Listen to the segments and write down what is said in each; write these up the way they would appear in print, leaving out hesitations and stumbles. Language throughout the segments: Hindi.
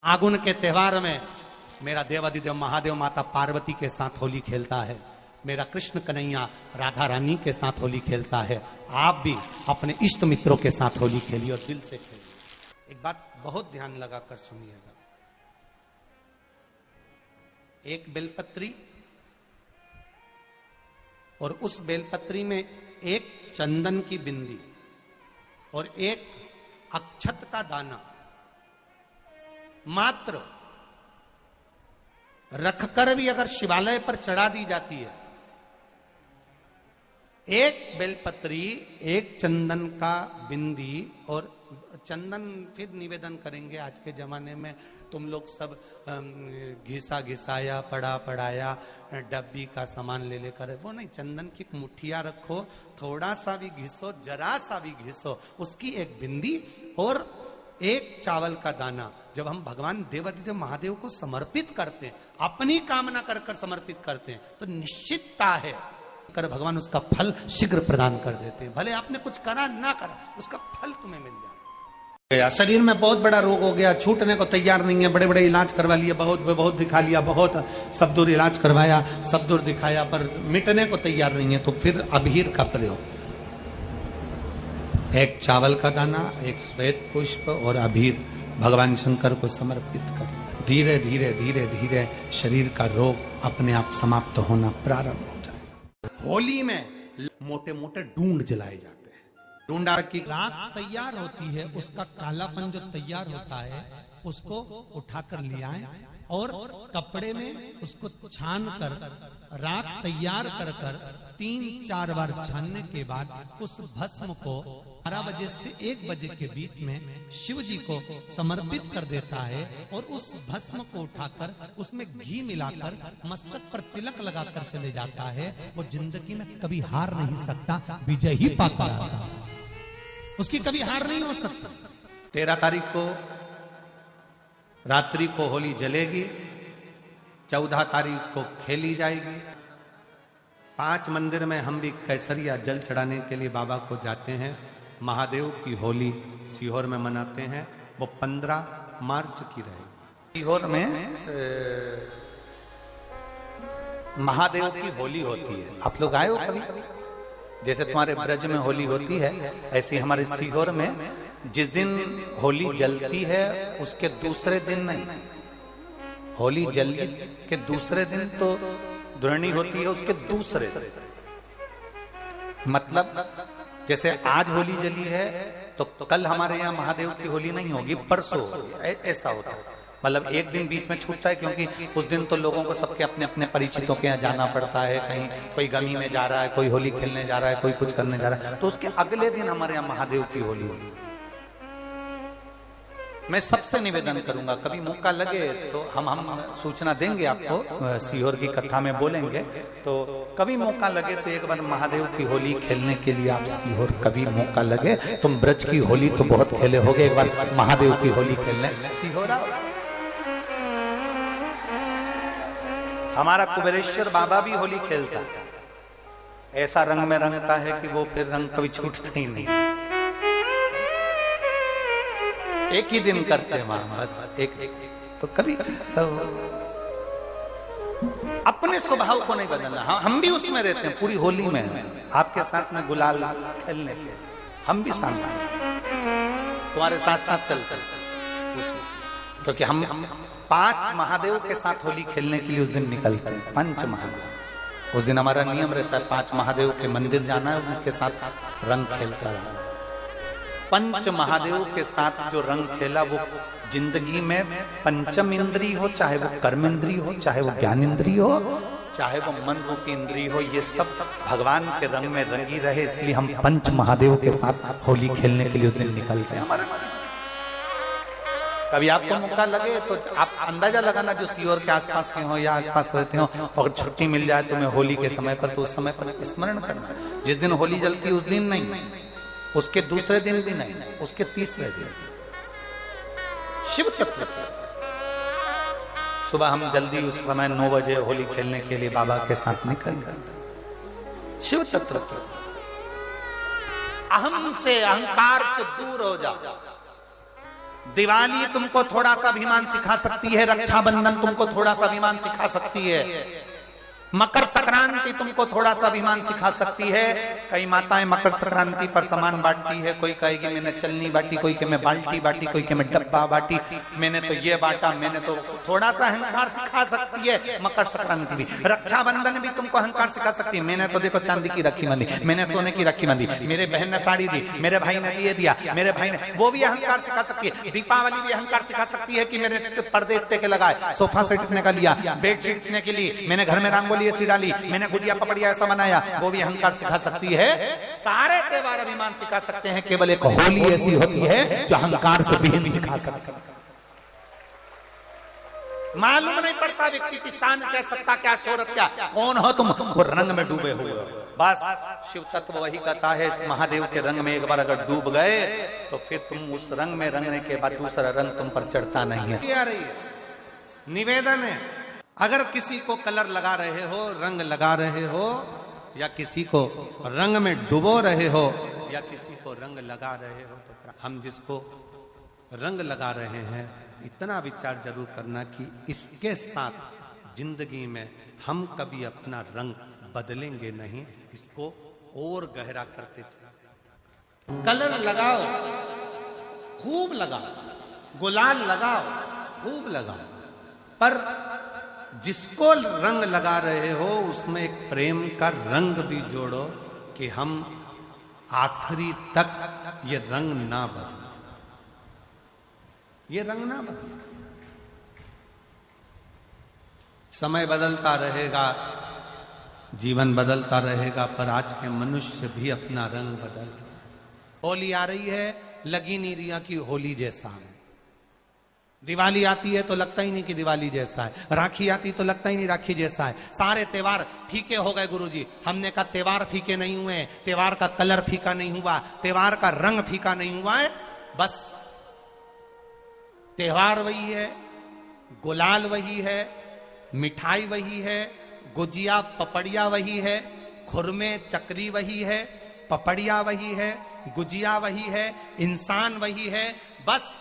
आगुन के त्योहार में मेरा देवादिदेव महादेव माता पार्वती के साथ होली खेलता है, मेरा कृष्ण कन्हैया राधा रानी के साथ होली खेलता है। आप भी अपने इष्ट मित्रों के साथ होली खेलिए और दिल से खेलिए। एक बात बहुत ध्यान लगाकर सुनिएगा, एक बेलपत्री और उस बेलपत्री में एक चंदन की बिंदी और एक अक्षत का दाना मात्र रखकर भी अगर शिवालय पर चढ़ा दी जाती है, एक बेलपत्री, एक चंदन का बिंदी और चंदन फिर निवेदन करेंगे। आज के जमाने में तुम लोग सब घिसा घिसाया पड़ा पड़ाया डब्बी का सामान ले लेकर, वो नहीं, चंदन की मुठ्ठियां रखो, थोड़ा सा भी घिसो, जरा सा भी घिसो, उसकी एक बिंदी और एक चावल का दाना। जब हम भगवान देवादिदेव महादेव को समर्पित करते हैं, अपनी कामना कर कर समर्पित करते हैं, तो निश्चितता है कर भगवान उसका फल शीघ्र प्रदान कर देते हैं। भले आपने कुछ करा ना करा, उसका फल तुम्हें मिल जाए। शरीर में बहुत बड़ा रोग हो गया, छूटने को तैयार नहीं है, बड़े बड़े इलाज करवा लिए, बहुत दिखा लिया, बहुत सब दूर इलाज करवाया, सब दूर दिखाया, पर मिटने को तैयार नहीं है, तो फिर अबीर का प्रयोग, एक चावल का दाना, एक श्वेत पुष्प और अबीर भगवान शंकर को समर्पित कर, धीरे धीरे धीरे धीरे शरीर का रोग अपने आप समाप्त होना प्रारंभ हो जाए। होली में मोटे मोटे डूंड जलाए जाते हैं। डूंडा की राख तैयार होती है, उसका कालापन जो तैयार होता है उसको उठाकर ले आए और कपड़े में उसको छान कर राख तैयार कर कर 3-4 बार छानने के बाद उस भस्म को 12 बजे से 1 बजे के बीच में शिव जी को समर्पित कर देता है और उस भस्म को उठाकर उसमें घी मिलाकर मस्तक पर तिलक लगाकर चले जाता है। वो जिंदगी में कभी हार नहीं सकता, विजय ही पाता है, उसकी कभी हार नहीं हो सकता। 13 तारीख को रात्रि को होली जलेगी, 14 तारीख को खेली जाएगी। 5 मंदिर में हम भी केसरिया जल चढ़ाने के लिए बाबा को जाते हैं। महादेव की होली सीहोर में मनाते हैं, वो 15 मार्च की रहेगी। सीहोर में महादेव की होली होती है। आप लोग आए हो कभी? जैसे तुम्हारे ब्रज में होली होती है, ऐसी हमारे सीहोर में जिस दिन होली जलती है उसके दूसरे दिन नहीं, होली जल के दूसरे दिन तो द्रोणी होती है, उसके दूसरे मतलब जैसे आज होली जली है तो कल हमारे यहाँ महादेव की होली नहीं होगी, परसों होगी, ऐसा होता है। मतलब एक दिन बीच में छूटता है, क्योंकि उस दिन तो लोगों को सबके अपने अपने परिचितों के यहाँ जाना पड़ता है, कहीं कोई गमी में जा रहा है, कोई होली खेलने जा रहा है, कोई कुछ करने जा रहा है, तो उसके अगले दिन हमारे यहाँ महादेव की होली होगी। मैं सबसे निवेदन करूंगा, कभी मौका लगे तो हम सूचना देंगे आपको, सीहोर की कथा में बोलेंगे, तो कभी मौका लगे तो एक बार महादेव की होली खेलने के लिए आप सीहोर कभी मौका लगे, तुम ब्रज की होली तो बहुत खेले होगे, एक बार महादेव की होली खेलने सीहोर आओ। हमारा कुबेरेश्वर बाबा भी होली खेलता है, ऐसा रंग में रंगता है कि वो फिर रंग कभी छूटता ही नहीं। एक ही दिन करते हैं वहां, बस एक तो कभी अपने स्वभाव को नहीं बदलना। हम भी उसमें रहते हैं, पूरी होली में आपके साथ में गुलाल खेलने के हम भी साथ तुम्हारे साथ साथ चलते हैं, क्योंकि हम 5 महादेव के साथ होली खेलने के लिए उस दिन निकलते हैं। 5 महादेव, उस दिन हमारा नियम रहता है 5 महादेव के मंदिर जाना है, उनके साथ रंग खेल कर आना। 5 महादेव के साथ जो रंग खेला वो जिंदगी में पंचम इंद्री हो, चाहे वो कर्म इंद्री हो, चाहे वो ज्ञान इंद्री हो, चाहे वो मन रूपी इंद्री हो, ये सब भगवान के रंग में रंगी रहे, इसलिए हम 5 महादेव के साथ होली खेलने के लिए उस दिन निकलते हैं। कभी आपको मौका लगे तो आप अंदाजा लगाना, जो सीहोर के आसपास के हो या आसपास रहते हो, अगर छुट्टी मिल जाए तुम्हें होली के समय पर, तो उस समय पर स्मरण करना, जिस दिन होली जलती है उस दिन नहीं, उसके दूसरे दिन भी नहीं, उसके तीसरे दिन शिव तत्व सुबह हम जल्दी उस समय 9 बजे होली खेलने के लिए बाबा के साथ निकल गए। शिव तत्व अहम से, अहंकार से दूर हो जाओ, दिवाली तुमको थोड़ा सा अभिमान सिखा सकती है, रक्षाबंधन तुमको थोड़ा सा अभिमान सिखा सकती है, मकर संक्रांति तुमको थोड़ा सा अभिमान सिखा सकती है। कई माताएं मकर संक्रांति पर सामान बांटती है, कोई कहेगी मैंने चलनी बांटी, कोई के मैं बाल्टी बांटी, कोई के मैं डब्बा बांटी, मैंने तो ये बांटा, मैंने तो थोड़ा सा अहंकार सिखा सकती है मकर संक्रांति भी। रक्षाबंधन भी तुमको अहंकार सिखा सकती है, मैंने तो देखो चांदी की राखी बांधी, मैंने सोने की राखी बांधी, मेरे बहन ने साड़ी दी, मेरे भाई ने ये दिया, मेरे भाई ने, वो भी अहंकार सिखा सकती है। दीपावली भी अहंकार सिखा सकती है कि मेरे पर्दे इतने के लगाए, सोफा सेट इतने का लिया, बेडशीट इतने के लिए, मैंने घर में रंगोली ऐसी डाली, मैंने गुजिया पपड़िया ऐसा बनाया, वो भी अहंकार सिखा सकती है। सारे त्योहार अभिमान सिखा सकते हैं, केवल एक होली ऐसी होती है जो अहंकार से विहीन सिखा सकती है। मालूम नहीं पड़ता व्यक्ति की शान क्या, सत्ता क्या, शोहरत क्या, कौन हो तुम, वो रंग में डूबे हुए हो। बस शिव तत्व वही कहता है, इस महादेव के रंग में एक बार अगर डूब गए तो फिर तुम उस रंग में रंगने के बाद दूसरा रंग तुम पर चढ़ता नहीं है। निवेदन है, अगर किसी को कलर लगा रहे हो, रंग लगा रहे हो, या किसी को रंग में डुबो रहे हो, या किसी को रंग लगा रहे हो, तो हम जिसको रंग लगा रहे हैं इतना विचार जरूर करना कि इसके साथ जिंदगी में हम कभी अपना रंग बदलेंगे नहीं, इसको और गहरा करते चले। कलर लगाओ, खूब लगाओ, गुलाल लगाओ, खूब लगाओ, पर जिसको रंग लगा रहे हो उसमें एक प्रेम का रंग भी जोड़ो कि हम आखिरी तक ये रंग ना बदले, ये रंग ना बदले। समय बदलता रहेगा, जीवन बदलता रहेगा, पर आज के मनुष्य भी अपना रंग बदल रहे। होली आ रही है, लगी नहीं रिया की होली जैसा है। दिवाली आती है तो लगता ही नहीं कि दिवाली जैसा है, राखी आती तो लगता ही नहीं राखी जैसा है। सारे त्योहार फीके हो गए गुरुजी। हमने कहा त्योहार फीके नहीं हुए, त्योहार का कलर फीका नहीं हुआ, त्योहार का रंग फीका नहीं हुआ है, बस त्योहार वही है, गुलाल वही है, मिठाई वही है, गुजिया पपड़िया वही है, खुरमे चकरी वही है, पपड़िया वही है, गुजिया वही है, इंसान वही है। बस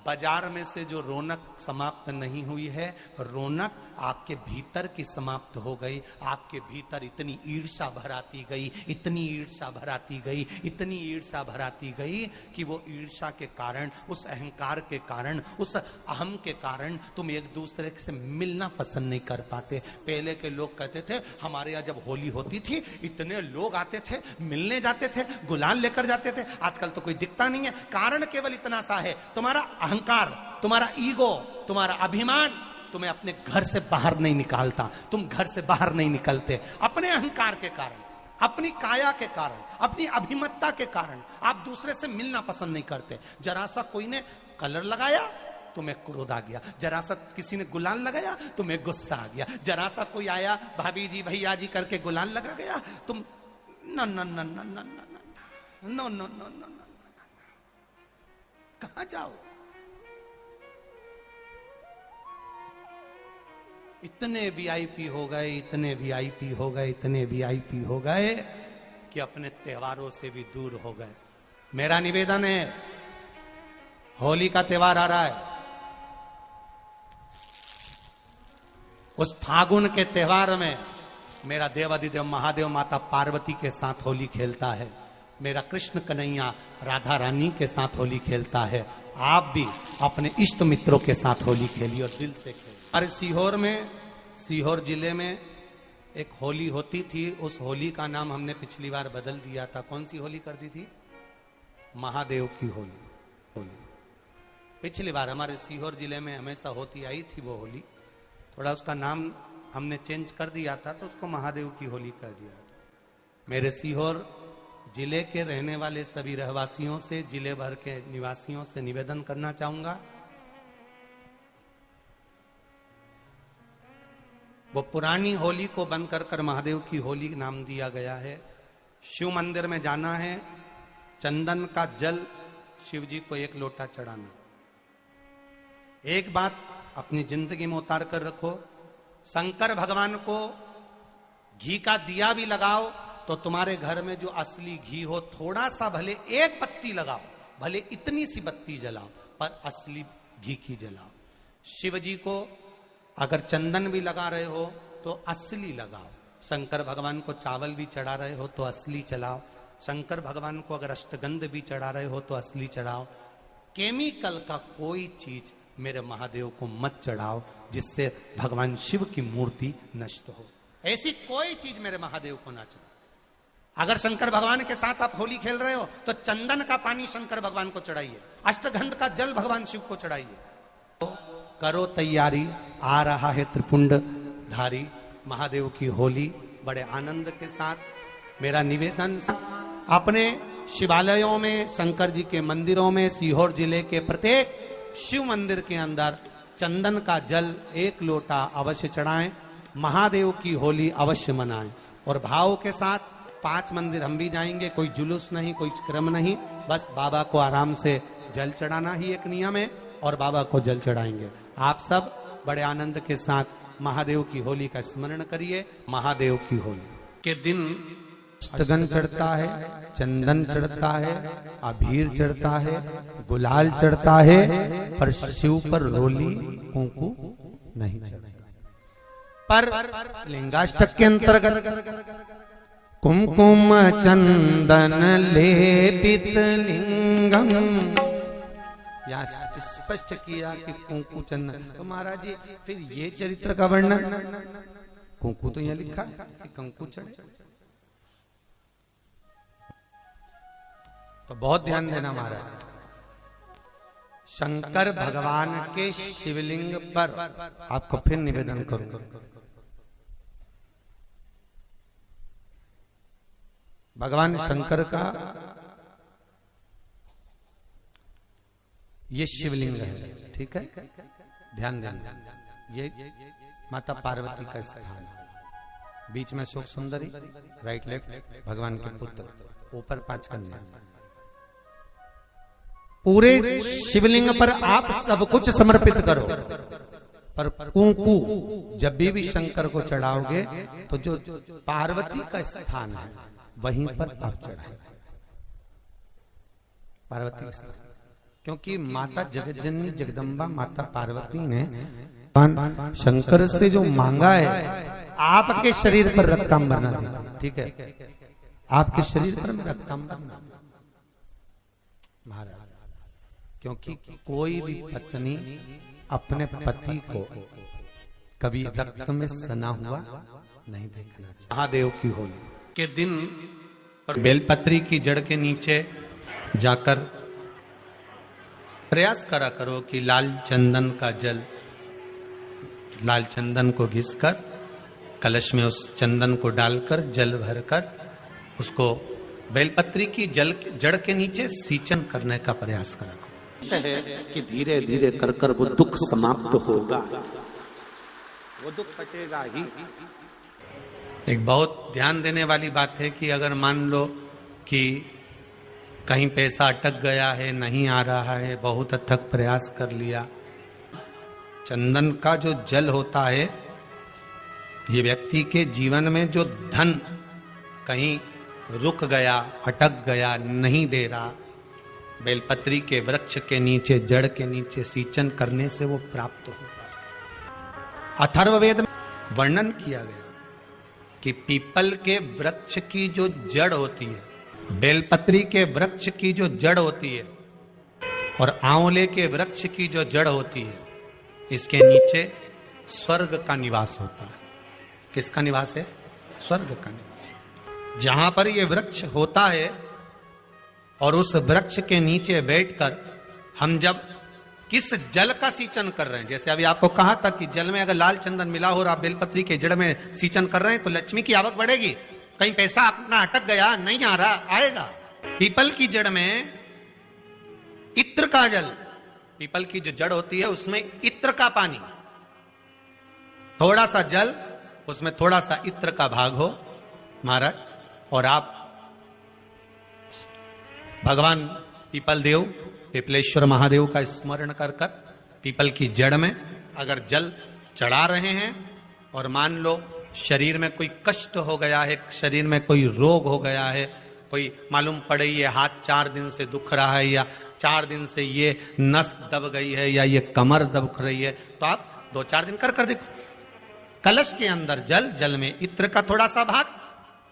बाजार में से जो रौनक समाप्त नहीं हुई है, रौनक आपके भीतर की समाप्त हो गई। आपके भीतर इतनी ईर्ष्या भराती गई, इतनी ईर्ष्या भराती गई, इतनी ईर्ष्या भराती गई कि वो ईर्ष्या के कारण, उस अहंकार के कारण, उस अहम के कारण तुम एक दूसरे से मिलना पसंद नहीं कर पाते। पहले के लोग कहते थे हमारे यहाँ जब होली होती थी इतने लोग आते थे, मिलने जाते थे, गुलाल लेकर जाते थे। आजकल तो कोई दिखता नहीं है। कारण केवल इतना सा है, तुम्हारा अहंकार, तुम्हारा ईगो, तुम्हारा अभिमान तुम्हें अपने घर से बाहर नहीं निकालता। तुम घर से बाहर नहीं निकलते अपने अहंकार के कारण, अपनी काया के कारण, अपनी अभिमतता के कारण। आप दूसरे से मिलना पसंद नहीं करते। जरा सा कोई ने कलर लगाया तुम्हें क्रोध आ गया, जरा सा किसी ने गुलाल लगाया तुम्हें गुस्सा आ गया, जरा सा कोई आया भाभी जी भैया जी करके गुलाल लगा गया, तुम न न न न न न न न न, कहां जाओ? इतने वीआईपी हो गए, इतने वीआईपी हो गए, इतने वीआईपी हो गए कि अपने त्योहारों से भी दूर हो गए। मेरा निवेदन है, होली का त्योहार आ रहा है, उस फागुन के त्योहार में मेरा देवाधिदेव महादेव माता पार्वती के साथ होली खेलता है, मेरा कृष्ण कन्हैया राधा रानी के साथ होली खेलता है। आप भी अपने इष्ट मित्रों के साथ होली खेलिए और दिल से खेलिए। अरे सीहोर में, सीहोर जिले में एक होली होती थी। उस होली का नाम हमने पिछली बार बदल दिया था। कौन सी होली कर दी थी? महादेव की होली। पिछली बार हमारे सीहोर जिले में हमेशा होती आई थी वो होली, थोड़ा उसका नाम हमने चेंज कर दिया था तो उसको महादेव की होली कर दिया था। मेरे सीहोर जिले के रहने वाले सभी रहवासियों से, जिले भर के निवासियों से निवेदन करना चाहूंगा, वो पुरानी होली को बंद कर महादेव की होली नाम दिया गया है। शिव मंदिर में जाना है, चंदन का जल शिव जी को 1 लोटा चढ़ाना। एक बात अपनी जिंदगी में उतार कर रखो, शंकर भगवान को घी का दिया भी लगाओ तो तुम्हारे घर में जो असली घी हो, थोड़ा सा भले 1 बत्ती लगाओ, भले इतनी सी बत्ती जलाओ, पर असली घी की जलाओ। शिव जी को अगर चंदन भी लगा रहे हो तो असली लगाओ। शंकर भगवान को चावल भी चढ़ा रहे हो तो असली चढ़ाओ। शंकर भगवान को अगर अष्टगंध भी चढ़ा रहे हो तो असली चढ़ाओ। केमिकल का कोई चीज मेरे महादेव को मत चढ़ाओ जिससे भगवान शिव की मूर्ति नष्ट हो। ऐसी कोई चीज मेरे महादेव को ना चढ़ाओ। अगर शंकर भगवान के साथ आप होली खेल रहे हो तो चंदन का पानी शंकर भगवान को चढ़ाइए, अष्टगंध का जल भगवान शिव को चढ़ाइए। तो करो तैयारी, आ रहा है त्रिपुंड धारी महादेव की होली। बड़े आनंद के साथ मेरा निवेदन, अपने शिवालयों में, शंकर जी के मंदिरों में, सीहोर जिले के प्रत्येक शिव मंदिर के अंदर चंदन का जल 1 लोटा अवश्य चढ़ाएं। महादेव की होली अवश्य मनाएं और भाव के साथ 5 मंदिर हम भी जाएंगे। कोई जुलूस नहीं, कोई क्रम नहीं, बस बाबा को आराम से जल चढ़ाना ही एक नियम है और बाबा को जल चढ़ाएंगे। आप सब बड़े आनंद के साथ महादेव की होली का स्मरण करिए। महादेव की होली के दिन अष्टगंध चढ़ता है, चंदन चढ़ता है, अबीर चढ़ता है, गुलाल चढ़ता है, पर शिव पर रोली कुंकू नहीं चढ़ता। पर लिंगाष्टक के अंतर्गत कुमकुम चंदन लेपित लिंगम, या स्पष्ट किया कि कुंकू चंदन। तो महाराज जी फिर ये चरित्र का वर्णन, कुंकू तो यहाँ लिखा है कि कंकु चढ़े, तो बहुत ध्यान देना महाराज। शंकर भगवान के शिवलिंग पर आपको फिर निवेदन करूंगा, भगवान शंकर का ये शिवलिंग है, ठीक है, ध्यान देना। ये माता पार्वती का स्थान है, बीच में शोक सुंदरी, राइट लेफ्ट भगवान के पुत्र, ऊपर 5 कन्या। पूरे शिवलिंग पर आप सब कुछ समर्पित करो, पर कुंकू जब भी शंकर को चढ़ाओगे तो जो पार्वती का स्थान है वहीं पर आप चढ़ाए, पार्वती का स्थान। क्योंकि माता जगज्जननी जगदम्बा माता पार्वती ने शंकर से जो मांगा है, आपके शरीर पर रक्तांबर ना दे, ठीक है, आपके शरीर पर मैं रक्तांबर ना दे महाराज। क्योंकि कोई भी पत्नी अपने पति को कभी रक्त में सना हुआ नहीं देखना चाहिए। महादेव की होली के दिन पर बेलपत्री की जड़ के नीचे जाकर प्रयास करा करो कि लाल चंदन का जल, लाल चंदन को घिसकर कलश में उस चंदन को डालकर जल भरकर उसको बेलपत्री की जड़ के नीचे सींचन करने का प्रयास करा करो। है कि धीरे धीरे कर कर वो दुख समाप्त होगा, वो दुख कटेगा ही। एक बहुत ध्यान देने वाली बात है कि अगर मान लो कि कहीं पैसा अटक गया है, नहीं आ रहा है, बहुत अथक प्रयास कर लिया, चंदन का जो जल होता है, ये व्यक्ति के जीवन में जो धन कहीं रुक गया, अटक गया, नहीं दे रहा, बेलपत्री के वृक्ष के नीचे, जड़ के नीचे सींचन करने से वो प्राप्त होता है। अथर्ववेद में वर्णन किया गया कि पीपल के वृक्ष की जो जड़ होती है, बेलपत्री के वृक्ष की जो जड़ होती है और आंवले के वृक्ष की जो जड़ होती है, इसके नीचे स्वर्ग का निवास होता है। किसका निवास है? स्वर्ग का निवास। जहां पर ये वृक्ष होता है और उस वृक्ष के नीचे बैठकर हम जब किस जल का सींचन कर रहे हैं, जैसे अभी आपको कहा था कि जल में अगर लाल चंदन मिला हो और आप बेलपत्री के जड़ में सींचन कर रहे हैं तो लक्ष्मी की आवक बढ़ेगी। कहीं पैसा अपना अटक गया, नहीं आ रहा, आएगा। पीपल की जड़ में इत्र का जल, पीपल की जो जड़ होती है उसमें इत्र का पानी, थोड़ा सा जल, उसमें थोड़ा सा इत्र का भाग हो महाराज, और आप भगवान पीपल देव, पीपलेश्वर महादेव का स्मरण कर कर पीपल की जड़ में अगर जल चढ़ा रहे हैं और मान लो शरीर में कोई कष्ट हो गया है, शरीर में कोई रोग हो गया है, कोई मालूम पड़े ये हाथ 4 दिन से दुख रहा है या 4 दिन से ये नस दब गई है या ये कमर दब रही है, तो आप 2-4 दिन कर देखो। कलश के अंदर जल, जल में इत्र का थोड़ा सा भाग,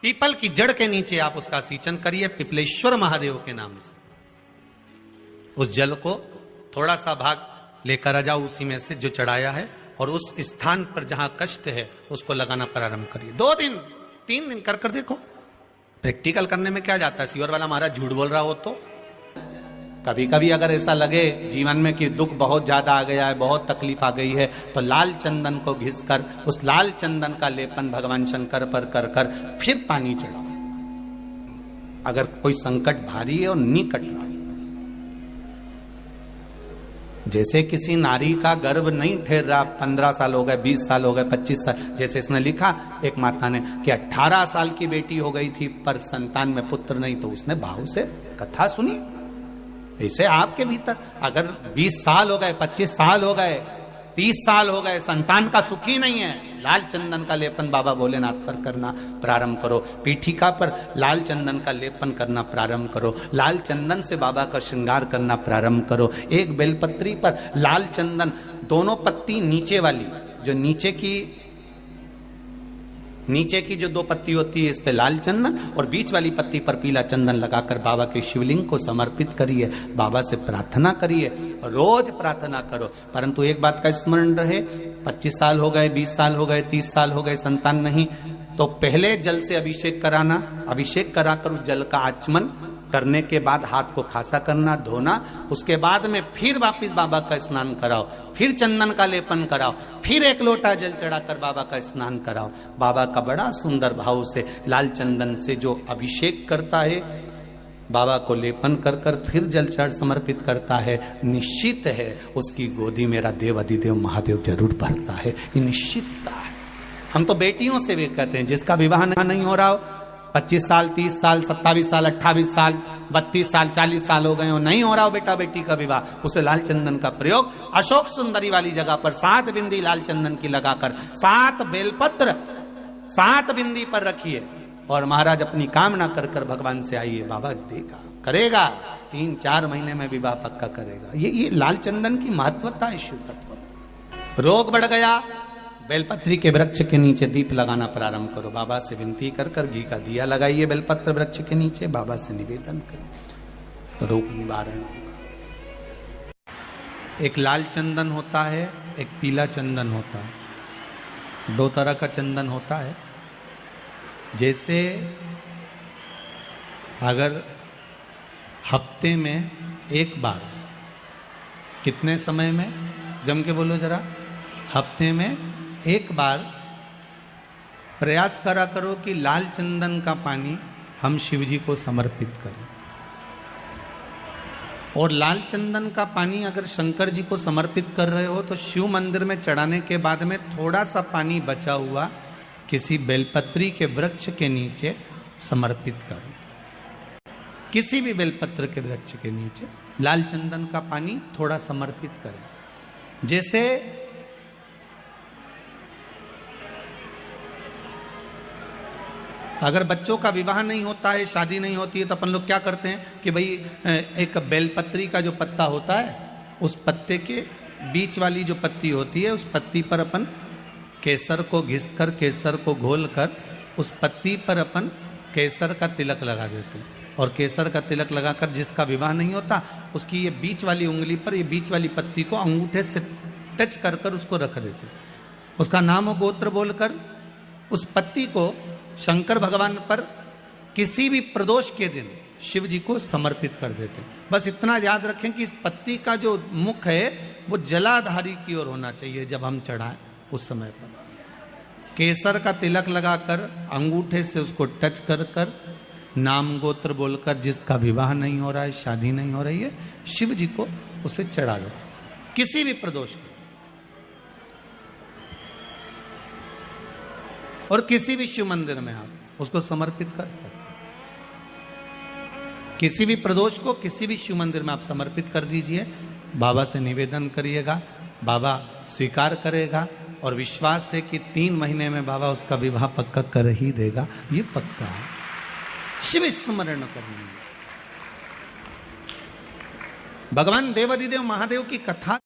पीपल की जड़ के नीचे आप उसका सींचन करिए पिपलेश्वर महादेव के नाम से। उस जल को थोड़ा सा भाग लेकर आ जाओ उसी में से जो चढ़ाया है, और उस स्थान पर जहां कष्ट है उसको लगाना प्रारंभ करिए। 2 दिन 3 दिन कर देखो। प्रैक्टिकल करने में क्या जाता है, सियोर वाला महाराज झूठ बोल रहा हो तो। कभी कभी अगर ऐसा लगे जीवन में कि दुख बहुत ज्यादा आ गया है, बहुत तकलीफ आ गई है, तो लाल चंदन को घिसकर उस लाल चंदन का लेपन भगवान शंकर पर कर फिर पानी चढ़ाओ। अगर कोई संकट भारी है और निकट रहा, जैसे किसी नारी का गर्भ नहीं ठहर रहा, 15 साल हो गए, 20 साल हो गए, 25 साल, जैसे इसने लिखा एक माता ने कि 18 साल की बेटी हो गई थी पर संतान में पुत्र नहीं, तो उसने भाव से कथा सुनी। ऐसे आपके भीतर अगर 20 साल हो गए, 25 साल हो गए, 30 साल हो गए, संतान का सुख ही नहीं है, लाल चंदन का लेपन बाबा भोलेनाथ पर करना प्रारंभ करो। पीठिका पर लाल चंदन का लेपन करना प्रारंभ करो। लाल चंदन से बाबा का श्रृंगार करना प्रारंभ करो। एक बेलपत्री पर लाल चंदन, दोनों पत्ती नीचे वाली, जो नीचे की जो 2 पत्ती होती है इस पे लाल चंदन, और बीच वाली पत्ती पर पीला चंदन लगाकर बाबा के शिवलिंग को समर्पित करिए। बाबा से प्रार्थना करिए, रोज प्रार्थना करो। परंतु एक बात का स्मरण रहे, 25 साल हो गए, 20 साल हो गए, 30 साल हो गए, संतान नहीं, तो पहले जल से अभिषेक कराना, अभिषेक कराकर उस जल का आचमन करने के बाद हाथ को खासा करना, धोना, उसके बाद में फिर वापस बाबा का स्नान कराओ, फिर चंदन का लेपन कराओ, फिर 1 लोटा जल चढ़ाकर बाबा का स्नान कराओ। बाबा का बड़ा सुंदर भाव से लाल चंदन से जो अभिषेक करता है, बाबा को लेपन कर फिर जल चढ़ समर्पित करता है, निश्चित है उसकी गोदी मेरा देव अधिदेव महादेव जरूर भरता है। ये निश्चितता है। हम तो बेटियों से भी कहते हैं, जिसका विवाह नहीं हो रहा हो, 25 साल, 30 साल, 27 साल, 28 साल, 32 साल, 40 साल हो गए हो, नहीं हो रहा हो बेटा बेटी का विवाह, उसे लाल चंदन का प्रयोग अशोक सुंदरी वाली जगह पर 7 बिंदी लाल चंदन की लगाकर 7 बेलपत्र 7 बिंदी पर रखिए, और महाराज अपनी कामना कर भगवान से आइए, बाबा देगा, करेगा, 3-4 महीने में विवाह पक्का करेगा। ये लाल चंदन की महत्वता है, शिव तत्व। रोग बढ़ गया, बेलपत्री के वृक्ष के नीचे दीप लगाना प्रारंभ करो। बाबा से विनती कर घी का दिया लगाइए बेलपत्र वृक्ष के नीचे, बाबा से निवेदन करें, रोग निवारण होगा। एक लाल चंदन होता है, एक पीला चंदन होता है, 2 तरह का चंदन होता है। जैसे अगर हफ्ते में एक बार, कितने समय में, जम के बोलो जरा, हफ्ते में एक बार प्रयास करा करो कि लाल चंदन का पानी हम शिव जी को समर्पित करें। और लाल चंदन का पानी अगर शंकर जी को समर्पित कर रहे हो तो शिव मंदिर में चढ़ाने के बाद में थोड़ा सा पानी बचा हुआ किसी बेलपत्री के वृक्ष के नीचे समर्पित करो। किसी भी बेलपत्र के वृक्ष के नीचे लाल चंदन का पानी थोड़ा समर्पित करें। जैसे अगर बच्चों का विवाह नहीं होता है, शादी नहीं होती है, तो अपन लोग क्या करते हैं कि भाई एक बेलपत्री का जो पत्ता होता है, उस पत्ते के बीच वाली जो पत्ती होती है, उस पत्ती पर अपन केसर को घिसकर, केसर को घोलकर उस पत्ती पर अपन केसर का तिलक लगा देते हैं। और केसर का तिलक लगाकर जिसका विवाह नहीं होता, उसकी ये बीच वाली उंगली पर, ये बीच वाली पत्ती को अंगूठे से टच कर उसको रख देते हैं। उसका नाम और गोत्र बोलकर उस पत्ती को शंकर भगवान पर किसी भी प्रदोष के दिन शिव जी को समर्पित कर देते हैं। बस इतना याद रखें कि इस पत्ती का जो मुख है वो जलाधारी की ओर होना चाहिए। जब हम चढ़ाएं उस समय पर केसर का तिलक लगाकर अंगूठे से उसको टच कर नाम गोत्र बोलकर, जिसका विवाह नहीं हो रहा है, शादी नहीं हो रही है, शिव जी को उसे चढ़ा दो किसी भी प्रदोष के। और किसी भी शिव मंदिर में आप उसको समर्पित कर सकते। किसी भी प्रदोष को किसी भी शिव मंदिर में आप समर्पित कर दीजिए। बाबा से निवेदन करिएगा, बाबा स्वीकार करेगा, और विश्वास है कि 3 महीने में बाबा उसका विवाह पक्का कर ही देगा। ये पक्का है। शिव स्मरण करना। भगवान देवाधिदेव महादेव की कथा